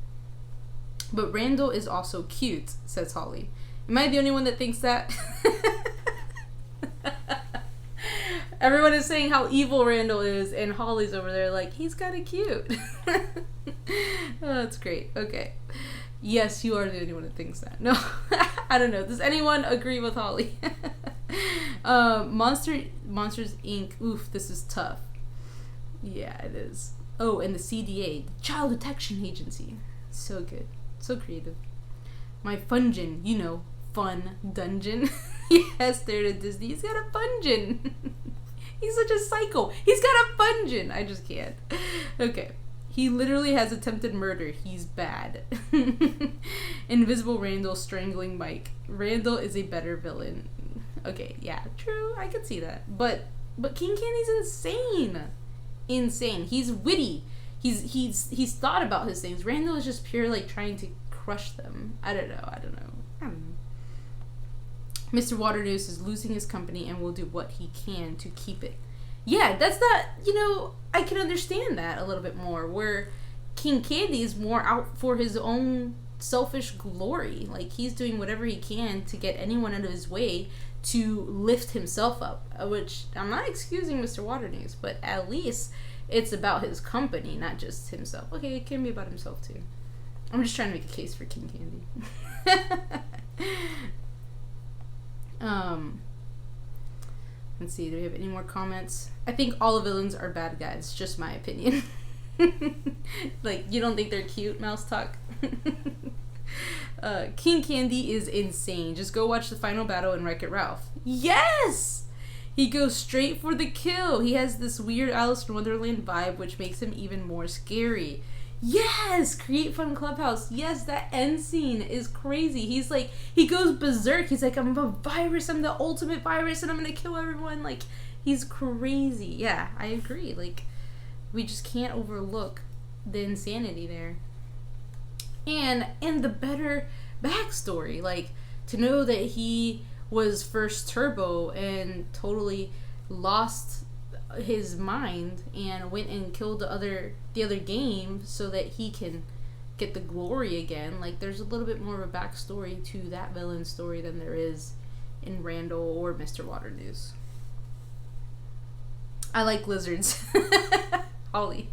But Randall is also cute, says Holly. Am I the only one that thinks that? Everyone is saying how evil Randall is, and Holly's over there like, he's kind of cute. Oh, that's great. Okay. Yes, you are the only one that thinks that. No, I don't know. Does anyone agree with Holly? Monsters Inc. Oof, this is tough. Yeah, it is. Oh, and the CDA, the Child Detection Agency. So good. So creative. My Fungeon, you know, fun dungeon. Yes, they're to Disney. He's got a Fungeon. He's such a psycho. He's got a Fungeon. I just can't. Okay. He literally has attempted murder. He's bad. Invisible Randall strangling Mike. Randall is a better villain. Okay, yeah, true. I could see that. But King Candy's insane. Insane. He's witty. He's thought about his things. Randall is just pure like trying to crush them. I don't know. Mr. Waternoose is losing his company and will do what he can to keep it. Yeah, that's not, I can understand that a little bit more, where King Candy is more out for his own selfish glory. Like, he's doing whatever he can to get anyone out of his way to lift himself up, which I'm not excusing Mr. Waternoose, but at least it's about his company, not just himself. Okay, it can be about himself too. I'm just trying to make a case for King Candy. Let's see, do we have any more comments? I think all the villains are bad guys, just my opinion. Like, you don't think they're cute, Mouse Talk? King Candy is insane. Just go watch the final battle in Wreck-It Ralph. Yes! He goes straight for the kill. He has this weird Alice in Wonderland vibe, which makes him even more scary. Yes! Create Fun Clubhouse. Yes, that end scene is crazy. He's like, he goes berserk. He's like, I'm a virus. I'm the ultimate virus and I'm gonna kill everyone. Like, he's crazy. Yeah, I agree. Like, we just can't overlook the insanity there. And the better backstory. Like, to know that he was first Turbo and totally lost his mind and went and killed the other game so that he can get the glory again. Like, there's a little bit more of a backstory to that villain story than there is in Randall or Mr. Waternoose. I like lizards. Holly.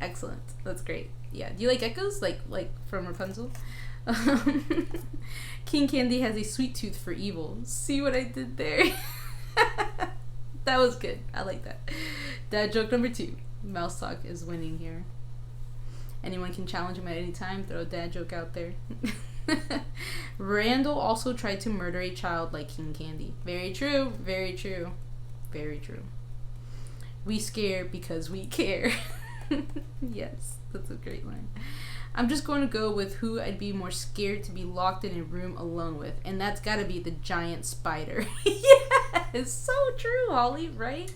Excellent. That's great. Yeah. Do you like geckos? Like from Rapunzel? King Candy has a sweet tooth for evil. See what I did there? That was good. I like that. Dad joke number 2. Mouse Talk is winning here. Anyone can challenge him at any time. Throw a dad joke out there. Randall also tried to murder a child like King Candy. Very true. Very true. Very true. We scare because we care. Yes, that's a great line. I'm just going to go with who I'd be more scared to be locked in a room alone with, and that's got to be the giant spider. Yes, so true, Holly, right?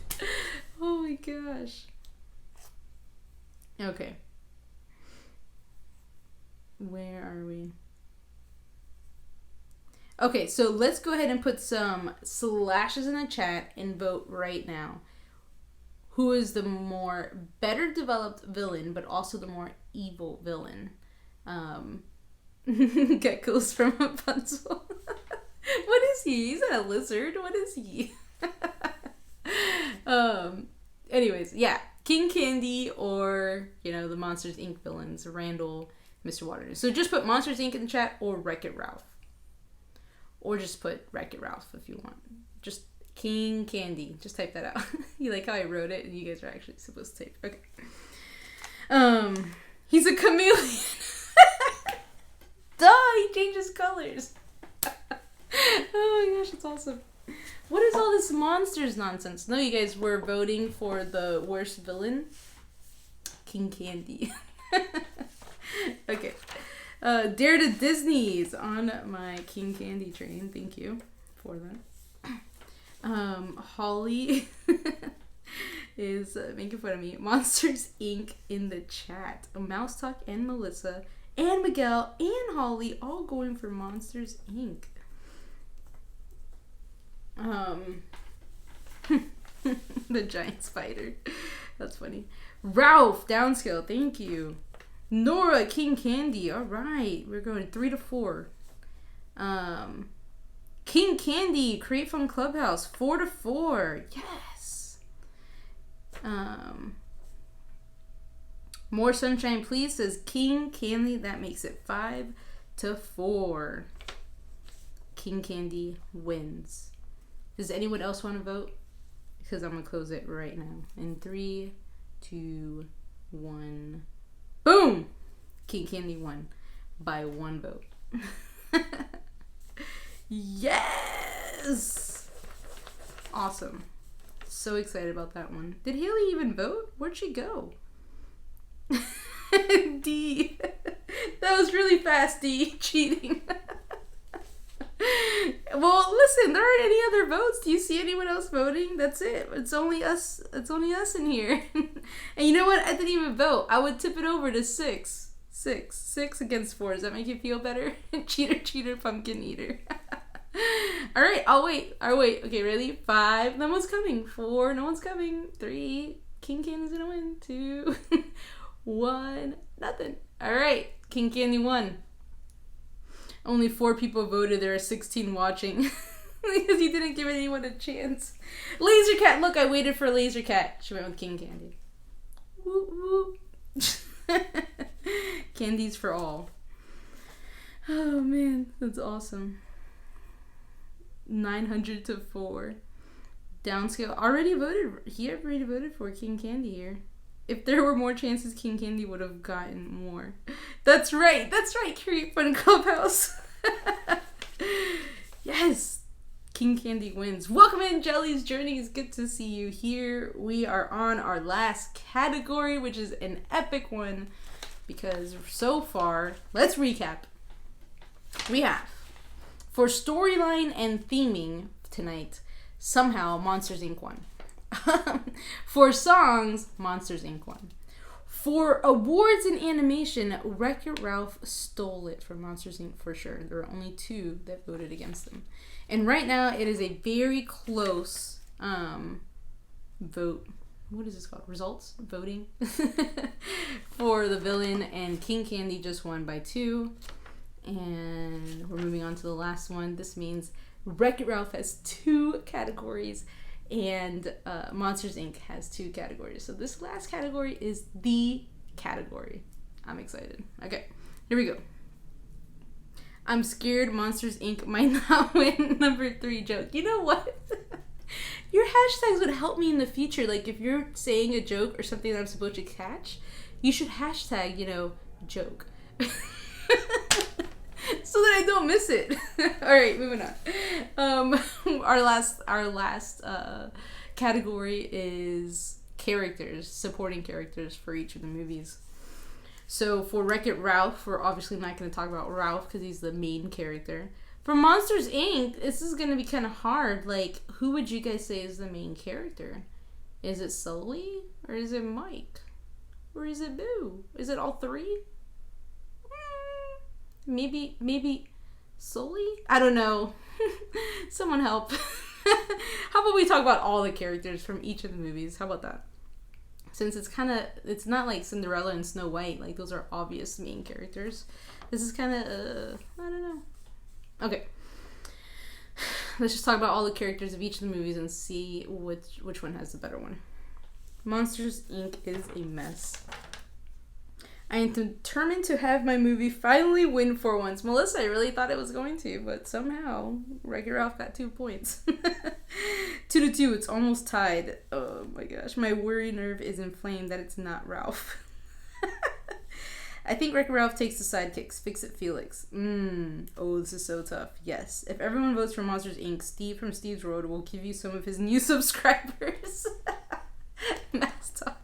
Oh my gosh. Okay. Where are we? Okay, so let's go ahead and put some slashes in the chat and vote right now. Who is the more better developed villain, but also the more evil villain? Geckos from Rapunzel. What is he? He's not a lizard. What is he? Anyways, yeah. King Candy or, the Monsters, Inc. villains, Randall, Mr. Waters. So just put Monsters, Inc. in the chat or Wreck-It Ralph. Or just put Wreck-It Ralph if you want. Just King Candy. Just type that out. You like how I wrote it and you guys are actually supposed to type. Okay. He's a chameleon. Duh, he changes colors. Oh my gosh, it's awesome. What is all this monsters nonsense? No, you guys were voting for the worst villain. King Candy. Okay. Dare to Disney's on my King Candy train. Thank you for that. Holly is making fun of me. Monsters Inc. in the chat. Mouse Talk and Melissa and Miguel and Holly all going for Monsters Inc. The giant spider. That's funny. Ralph, downscale. Thank you. Nora, King Candy. All right. We're going 3 to 4. King Candy, Create Fun Clubhouse. 4 to 4. Yes. More Sunshine Please says King Candy. That makes it 5 to 4. King Candy wins. Does anyone else want to vote? Because I'm going to close it right now. In 3, 2, 1. Boom! King Candy won by 1 vote. Yes! Awesome. So excited about that one. Did Haley even vote? Where'd she go? D. That was really fast, D. Cheating. Well, listen, there aren't any other votes. Do you see anyone else voting? That's it. It's only us. It's only us in here. And you know what? I didn't even vote. I would tip it over to 6. 6 against 4. Does that make you feel better? Cheater, pumpkin eater. All right, I'll wait. Okay, ready? 5. No one's coming. 4. No one's coming. 3. King Candy's gonna win. 2. 1. Nothing. All right, King Candy won. Only 4 people voted. There are 16 watching. Because you didn't give anyone a chance. Laser Cat. Look, I waited for Laser Cat. She went with King Candy. Woo woo. Candies for all. Oh man, that's awesome. 900 to 4. Downscale already voted. He already voted for King Candy here. If there were more chances, King Candy would have gotten more. That's right. Create Fun Clubhouse. Yes. King Candy wins. Welcome in, Jelly's Journeys. Good to see you here. We are on our last category, which is an epic one. Because so far, let's recap. We have, for storyline and theming tonight, somehow Monsters Inc. won. For songs, Monsters Inc. won. For awards in animation, Wreck-It Ralph stole it from Monsters Inc. for sure. There were only 2 that voted against them. And right now, it is a very close vote. What is this called? Results? Voting? For the villain, and King Candy just won by 2. And we're moving on to the last one. This means Wreck-It Ralph has 2 categories. And Monsters Inc. has 2 categories. So this last category is the category. I'm excited. Okay, here we go. I'm scared Monsters Inc. might not win. Number 3 joke. You know what? Your hashtags would help me in the future. Like if you're saying a joke or something that I'm supposed to catch, you should hashtag, joke. So that I don't miss it. All right, moving on. Our last category is characters, supporting characters for each of the movies. So for Wreck-It Ralph, we're obviously not going to talk about Ralph because he's the main character. For Monsters Inc., this is going to be kind of hard. Like, who would you guys say is the main character? Is it Sully? Or is it Mike? Or is it Boo? Is it all 3? Maybe Sully? I don't know. Someone help. How about we talk about all the characters from each of the movies? How about that? Since it's not like Cinderella and Snow White. Like, those are obvious main characters. This is kind of, I don't know. Okay. Let's just talk about all the characters of each of the movies and see which one has the better one. Monsters, Inc. is a mess. I am determined to have my movie finally win for once. Melissa, I really thought it was going to, but somehow Wreck-It Ralph got 2 points. 2-2, it's almost tied. Oh my gosh, my worry nerve is inflamed that it's not Ralph. I think Wreck-It Ralph takes the sidekicks. Fix It Felix. Oh, this is so tough. Yes. If everyone votes for Monsters, Inc., Steve from Steve's World will give you some of his new subscribers. Mass talk.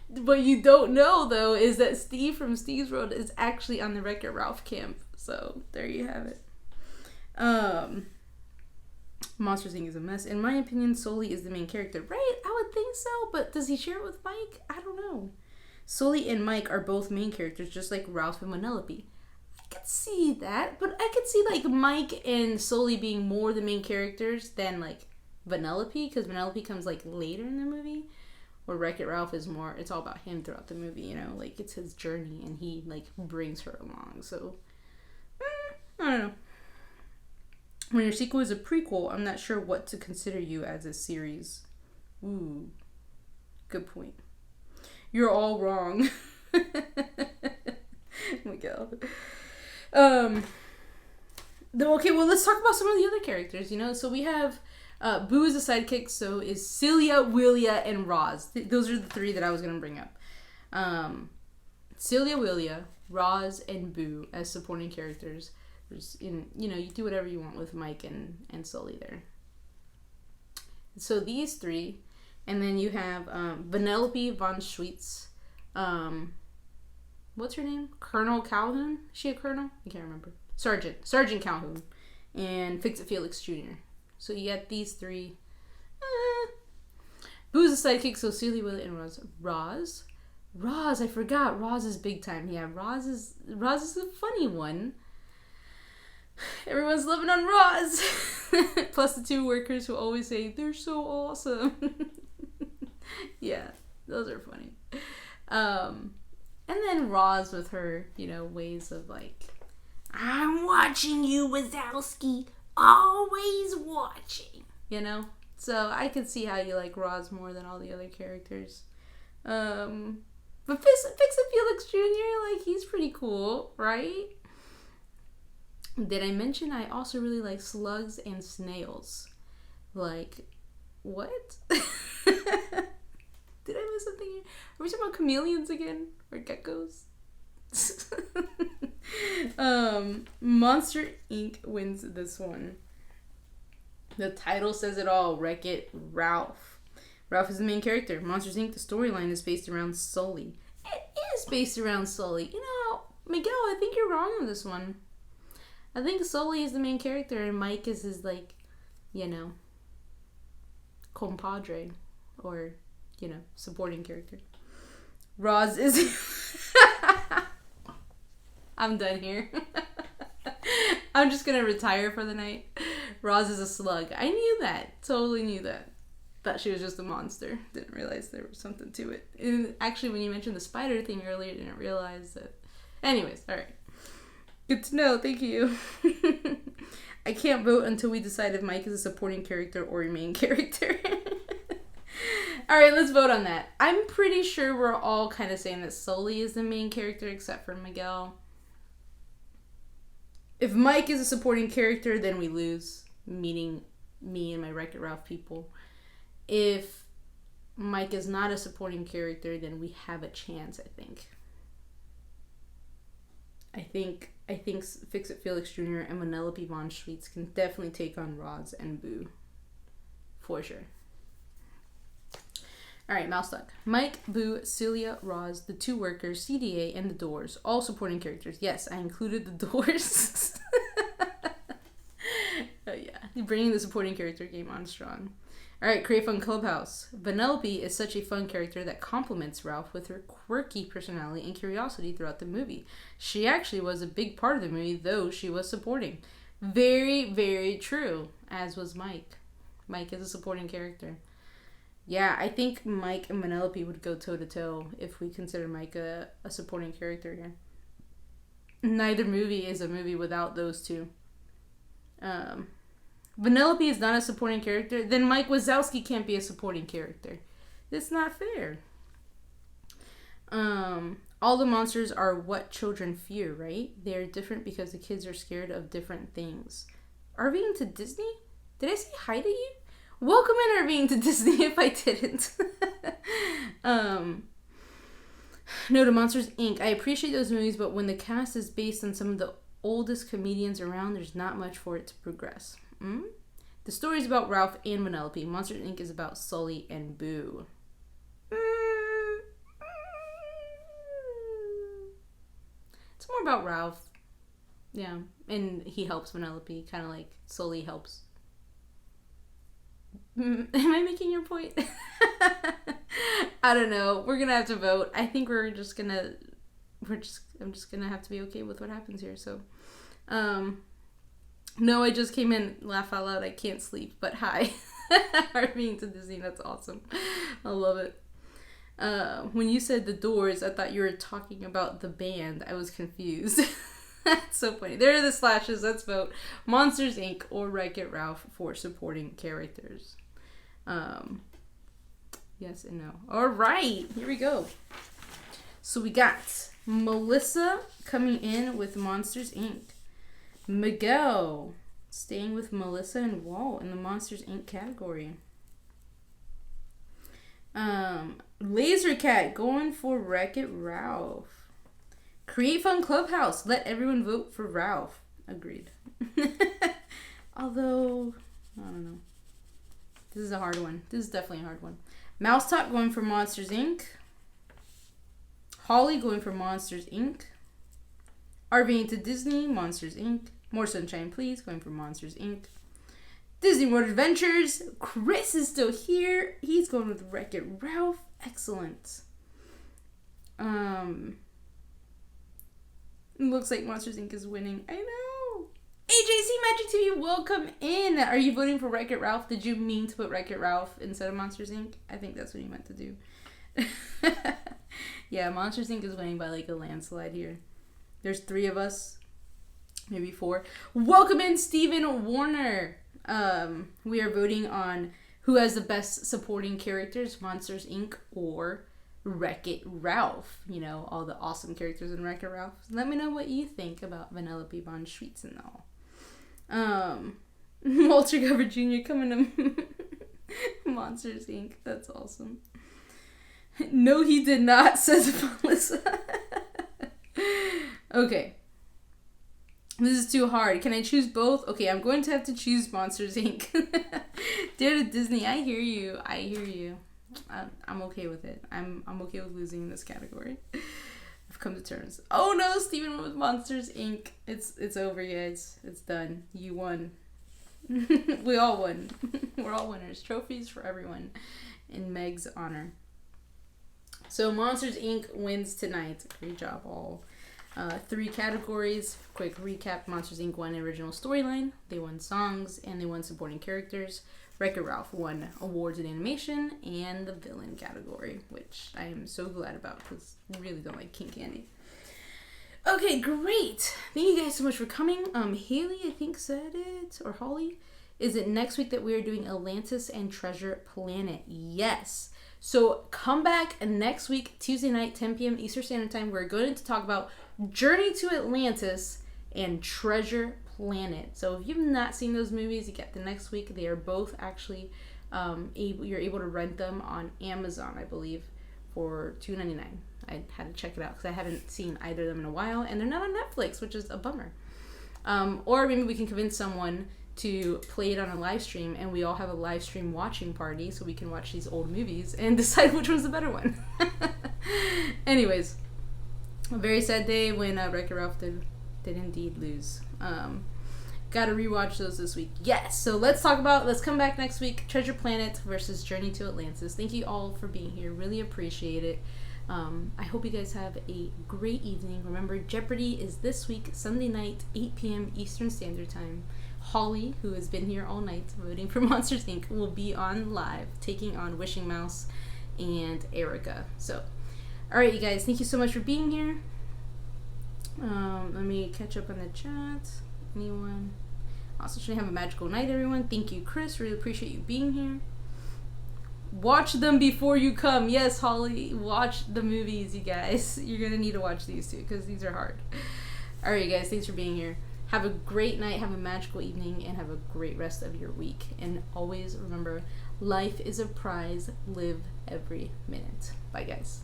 What you don't know, though, is that Steve from Steve's World is actually on the Wreck-It Ralph camp. So, there you have it. Monsters, Inc. is a mess. In my opinion, Sully is the main character. Right? I would think so, but does he share it with Mike? I don't know. Sully and Mike are both main characters, just like Ralph and Vanellope. I could see that, but I could see, like, Mike and Sully being more the main characters than, like, Vanellope, because Vanellope comes, like, later in the movie. Or Wreck-It Ralph is more, it's all about him throughout the movie, you know? Like, it's his journey, and he, like, brings her along. So, I don't know. When your sequel is a prequel, I'm not sure what to consider you as a series. Ooh. Good point. You're all wrong. Oh my god. Okay, well, let's talk about some of the other characters, you know? So we have Boo is a sidekick, so is Celia, Willia, and Roz. Those are the 3 that I was going to bring up. Celia, Willia, Roz, and Boo as supporting characters. You do whatever you want with Mike and Sully there. So these 3... And then you have Vanellope von Schweetz. What's her name? Colonel Calhoun? Is she a colonel? I can't remember. Sergeant Calhoun. And Fix It Felix Jr. So you got these 3. Boo's a sidekick, so Celia, Willie, and Roz. Roz, I forgot. Roz is big time. Yeah, Roz is a funny one. Everyone's loving on Roz. Plus the 2 workers who always say, they're so awesome. Yeah, those are funny. And then Roz with her, ways of like, I'm watching you, Wazowski. Always watching. So I could see how you like Roz more than all the other characters. But Fix It Felix Jr., like, he's pretty cool, right? Did I mention I also really like slugs and snails? Like, what? Did I miss something here? Are we talking about chameleons again? Or geckos? Monster Inc. wins this one. The title says it all. Wreck-It Ralph. Ralph is the main character. Monsters Inc. The storyline is based around Sully. It is based around Sully. Miguel, I think you're wrong on this one. I think Sully is the main character and Mike is his, like, compadre. Or, supporting character. Roz is... I'm done here. I'm just gonna retire for the night. Roz is a slug. I knew that. Totally knew that. Thought she was just a monster. Didn't realize there was something to it. And actually, when you mentioned the spider thing earlier, I didn't realize that. Anyways, alright. Good to know. Thank you. I can't vote until we decide if Mike is a supporting character or a main character. Alright, let's vote on that. I'm pretty sure we're all kind of saying that Sully is the main character except for Miguel. If Mike is a supporting character, then we lose, meaning me and my Wreck-It Ralph people. If Mike is not a supporting character, then we have a chance, I think. I think Fix It Felix Jr. and Vanellope von Schweetz can definitely take on Roz and Boo. For sure. Alright, Mouse Duck. Mike, Boo, Celia, Roz, the 2 workers, CDA, and the Doors. All supporting characters. Yes, I included the Doors. Oh yeah, you're bringing the supporting character game on strong. Alright, Create Fun Clubhouse. Vanellope is such a fun character that complements Ralph with her quirky personality and curiosity throughout the movie. She actually was a big part of the movie, though she was supporting. Very, very true, as was Mike. Mike is a supporting character. Yeah, I think Mike and Vanellope would go toe-to-toe if we consider Mike a supporting character here. Neither movie is a movie without those 2. Vanellope is not a supporting character, then Mike Wazowski can't be a supporting character. It's not fair. All the monsters are what children fear, right? They're different because the kids are scared of different things. RVing to Disney? Did I say hi to you? Welcome in RVing to Disney if I didn't. No to Monsters, Inc. I appreciate those movies, but when the cast is based on some of the oldest comedians around, there's not much for it to progress. The story is about Ralph and Vanellope. Monsters, Inc. is about Sully and Boo. It's more about Ralph. Yeah. And he helps Vanellope, kind of like Sully helps. Am I making your point? I don't know. We're gonna have to vote. I think I'm just gonna have to be okay with what happens here. So, no, I just came in, laugh out loud. I can't sleep, but hi. RVing to Disney, that's awesome. I love it. When you said The Doors, I thought you were talking about the band. I was confused. That's so funny. There are the slashes. Let's vote. Monsters, Inc. or Wreck-It Ralph for supporting characters. Yes and no. All right. Here we go. So we got Melissa coming in with Monsters, Inc. Miguel staying with Melissa and Walt in the Monsters, Inc. category. Lasercat going for Wreck-It Ralph. Create Fun Clubhouse. Let everyone vote for Ralph. Agreed. Although, I don't know. This is a hard one. This is definitely a hard one. Mouse Talk going for Monsters, Inc. Holly going for Monsters, Inc. RVing to Disney, Monsters, Inc. More Sunshine Please going for Monsters, Inc. Disney World Adventures. Chris is still here. He's going with Wreck-It Ralph. Excellent. It looks like Monsters, Inc. is winning. I know. AJC Magic TV, welcome in. Are you voting for Wreck-It Ralph? Did you mean to put Wreck-It Ralph instead of Monsters, Inc.? I think that's what you meant to do. Yeah, Monsters, Inc. is winning by like a landslide here. There's 3 of us. Maybe 4. Welcome in, Stephen Warner. We are voting on who has the best supporting characters, Monsters, Inc. or Wreck-It Ralph. You know, all the awesome characters in Wreck-It Ralph. Let me know what you think about Vanellope von Schweetz and all. Walter Govert Jr. coming to Monsters, Inc. That's awesome. No, he did not, says Melissa. Okay. This is too hard. Can I choose both? Okay, I'm going to have to choose Monsters, Inc. Dare to Disney, I hear you. I hear you. I'm okay with it. I'm okay with losing in this category. I've come to terms. Oh no, Steven went with Monsters, Inc. It's over, guys. It's done. You won. We all won. We're all winners. Trophies for everyone in Meg's honor. So Monsters, Inc. wins tonight. Great job, all. 3 categories. Quick recap. Monsters, Inc. won original storyline. They won songs, and they won supporting characters. Wreck-It Ralph won awards in animation and the villain category, which I am so glad about because I really don't like King Candy. Okay, great. Thank you guys so much for coming. Haley, I think, said it, or Holly. Is it next week that we are doing Atlantis and Treasure Planet? Yes. So come back next week, Tuesday night, 10 p.m. Eastern Standard Time. We're going to talk about Journey to Atlantis and Treasure Planet. So if you've not seen those movies, you get the next week. They are both actually you're able to rent them on Amazon, I believe, for $2.99. I had to check it out because I haven't seen either of them in a while, and they're not on Netflix, which is a bummer. Or maybe we can convince someone to play it on a live stream, and we all have a live stream watching party so we can watch these old movies and decide which one's the better one. Anyways, a very sad day when Wreck-It Ralph did indeed lose. Gotta rewatch those this week. Yes, so let's come back next week. Treasure Planet versus Journey to Atlantis. Thank you all for being here. Really appreciate it. I hope you guys have a great evening. Remember, Jeopardy is this week, Sunday night, 8 p.m. Eastern Standard Time. Holly, who has been here all night voting for Monsters, Inc., will be on live, taking on Wishing Mouse and Erica. So, alright, you guys, thank you so much for being here. Let me catch up on the chat. Anyone? Also, should have a magical night, everyone. Thank you, Chris. Really appreciate you being here. Watch them before you come. Yes, Holly, watch the movies, you guys. You're gonna need to watch these two because these are hard. All right, you guys, thanks for being here. Have a great night, have a magical evening, and have a great rest of your week. And always remember, life is a prize. Live every minute. Bye, guys.